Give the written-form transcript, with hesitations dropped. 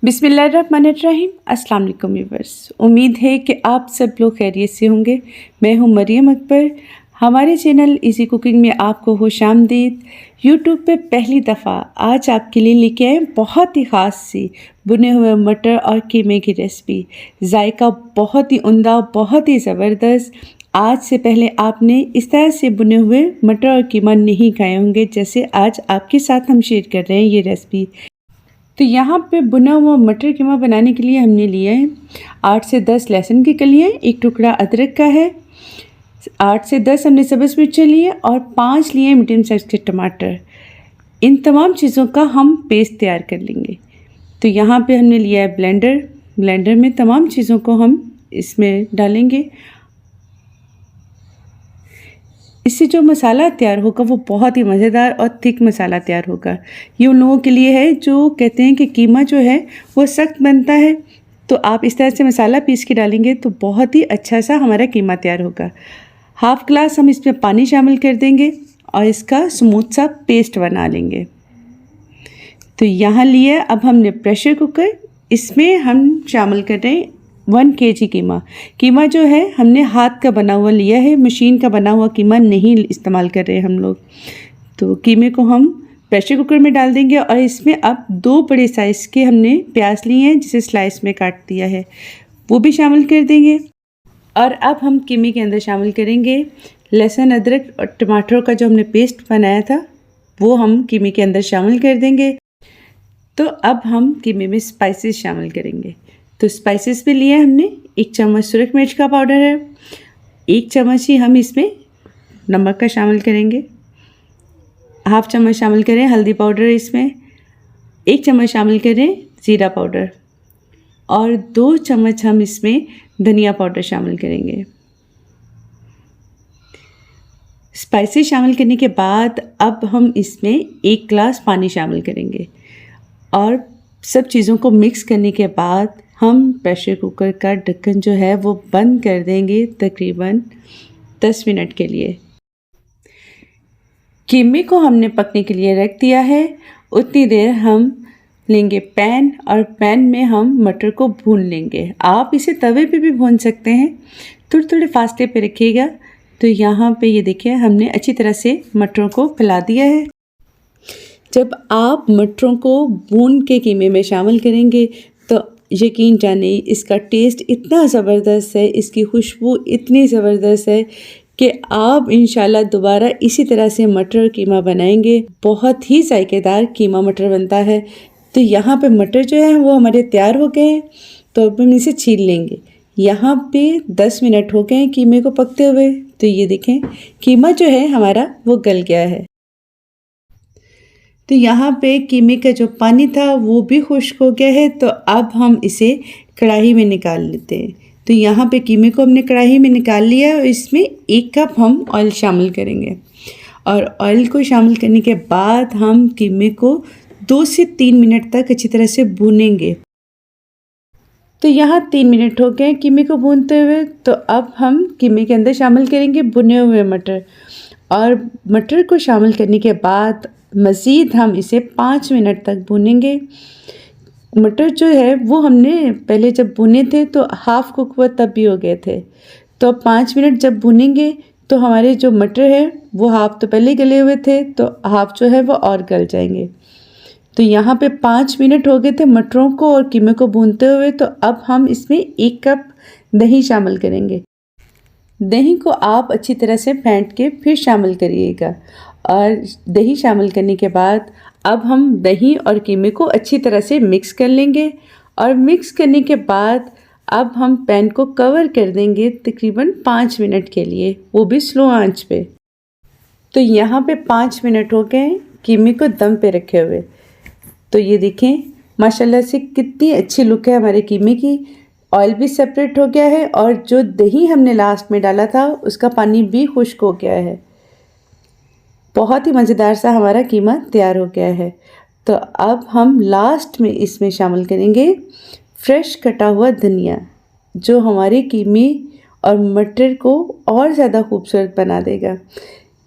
बिस्मिल्लाहिर्रहमानिर्रहीम। अस्सलाम वालेकुम व्यूअर्स, उम्मीद है कि आप सब लोग खैरियत से होंगे। मैं हूं मरियम अकबर। हमारे चैनल इजी कुकिंग में आपको खुशामदीद। यूट्यूब पे पहली दफ़ा आज आपके लिए लेके आए बहुत ही ख़ास सी भुने हुए मटर और कीमे की रेसिपी। जायका बहुत ही उम्दा, बहुत ही ज़बरदस्त। आज से पहले आपने इस तरह से बुने हुए मटर और कीमा नहीं खाए होंगे जैसे आज आपके साथ हम शेयर कर रहे हैं ये रेसिपी। तो यहाँ पे बुना हुआ मटर कीमा बनाने के लिए हमने लिया है 8 से 10 लहसुन की कलियाँ, एक टुकड़ा अदरक का है, 8 से 10 हमने सब्ज़ मिर्चें लिए और 5 लिए मीडियम साइज़ के टमाटर। इन तमाम चीज़ों का हम पेस्ट तैयार कर लेंगे। तो यहाँ पे हमने लिया है ब्लेंडर में तमाम चीज़ों को हम इसमें डालेंगे। इससे जो मसाला तैयार होगा वो बहुत ही मज़ेदार और थिक मसाला तैयार होगा। ये उन लोगों के लिए है जो कहते हैं कि कीमा जो है वो सख्त बनता है, तो आप इस तरह से मसाला पीस के डालेंगे तो बहुत ही अच्छा सा हमारा कीमा तैयार होगा। हाफ़ ग्लास हम इसमें पानी शामिल कर देंगे और इसका स्मूथ सा पेस्ट बना लेंगे। तो यहाँ लिया अब हमने प्रेशर कुकर, इसमें हम शामिल कर रहे हैं 1 kg कीमा जो है हमने हाथ का बना हुआ लिया है, मशीन का बना हुआ कीमा नहीं इस्तेमाल कर रहे हैं हम लोग। तो कीमे को हम प्रेशर कुकर में डाल देंगे और इसमें अब 2 बड़े साइज़ के हमने प्याज लिए हैं जिसे स्लाइस में काट दिया है, वो भी शामिल कर देंगे। और अब हम कीमे के अंदर शामिल करेंगे लहसुन, अदरक और टमाटर का जो हमने पेस्ट बनाया था वो हम कीमे के अंदर शामिल कर देंगे। तो अब हम कीमे में स्पाइसेस शामिल करेंगे। तो स्पाइसेस भी लिए हमने 1 चम्मच सुरख मिर्च का पाउडर है, 1 चम्मच ही हम इसमें नमक का शामिल करेंगे, हाफ चम्मच शामिल करें हल्दी पाउडर, इसमें 1 चम्मच शामिल करें ज़ीरा पाउडर और 2 चम्मच हम इसमें धनिया पाउडर शामिल करेंगे। स्पाइसेस शामिल करने के बाद अब हम इसमें 1 गिलास पानी शामिल करेंगे और सब चीज़ों को मिक्स करने के बाद हम प्रेशर कुकर का ढक्कन जो है वो बंद कर देंगे तकरीबन 10 मिनट के लिए। कीमे को हमने पकने के लिए रख दिया है। उतनी देर हम लेंगे पैन और पैन में हम मटर को भून लेंगे। आप इसे तवे पे भी भून सकते हैं, थोड़े थोड़े फासले पे रखिएगा। तो यहाँ पे ये देखिए हमने अच्छी तरह से मटरों को फैला दिया है। जब आप मटरों को भून के कीमे में शामिल करेंगे तो यकीन जानिए इसका टेस्ट इतना ज़बरदस्त है, इसकी खुशबू इतनी ज़बरदस्त है कि आप इंशाल्लाह दोबारा इसी तरह से मटर कीमा बनाएंगे। बहुत ही जायकेदार कीमा मटर बनता है। तो यहाँ पे मटर जो है वो हमारे तैयार हो गए हैं, तो अब हम इसे छील लेंगे। यहाँ पे 10 मिनट हो गए हैं कीमे को पकते हुए। तो ये देखें कीमा जो है हमारा वो गल गया है। तो यहाँ पे कीमे का जो पानी था वो भी खुश्क हो गया है। तो अब हम इसे कढ़ाई में निकाल लेते हैं। तो यहाँ पे कीमे को हमने कढ़ाई में निकाल लिया और इसमें 1 कप हम ऑयल शामिल करेंगे और ऑयल को शामिल करने के बाद हम कीमे को 2 से 3 मिनट तक अच्छी तरह से भूनेंगे। तो यहाँ 3 मिनट हो गए कीमे को भूनते हुए। तो अब हम कीमे के अंदर शामिल करेंगे भुने हुए मटर और मटर को शामिल करने के बाद मज़ीद हम इसे 5 मिनट तक भूनेंगे। मटर जो है वो हमने पहले जब भुने थे तो हाफ़ कुक हुआ तब भी हो गए थे। तो अब 5 मिनट जब भुनेंगे तो हमारे जो मटर है वो हाफ़ तो पहले गले हुए थे, तो हाफ़ जो है वो और गल जाएंगे। तो यहाँ पे 5 मिनट हो गए थे मटरों को और कीमे को भूनते हुए। तो अब हम इसमें 1 कप दही शामिल करेंगे। दही को आप अच्छी तरह से फेंट के फिर शामिल करिएगा और दही शामिल करने के बाद अब हम दही और कीमे को अच्छी तरह से मिक्स कर लेंगे और मिक्स करने के बाद अब हम पैन को कवर कर देंगे तकरीबन 5 मिनट के लिए, वो भी स्लो आंच पे। तो यहाँ पे 5 मिनट हो गए कीमे को दम पे रखे हुए। तो ये देखें माशाल्लाह से कितनी अच्छी लुक है हमारे कीमे की। ऑयल भी सेपरेट हो गया है और जो दही हमने लास्ट में डाला था उसका पानी भी खुश्क हो गया है। बहुत ही मज़ेदार सा हमारा कीमा तैयार हो गया है। तो अब हम लास्ट में इसमें शामिल करेंगे फ्रेश कटा हुआ धनिया, जो हमारे कीमे और मटर को और ज़्यादा खूबसूरत बना देगा।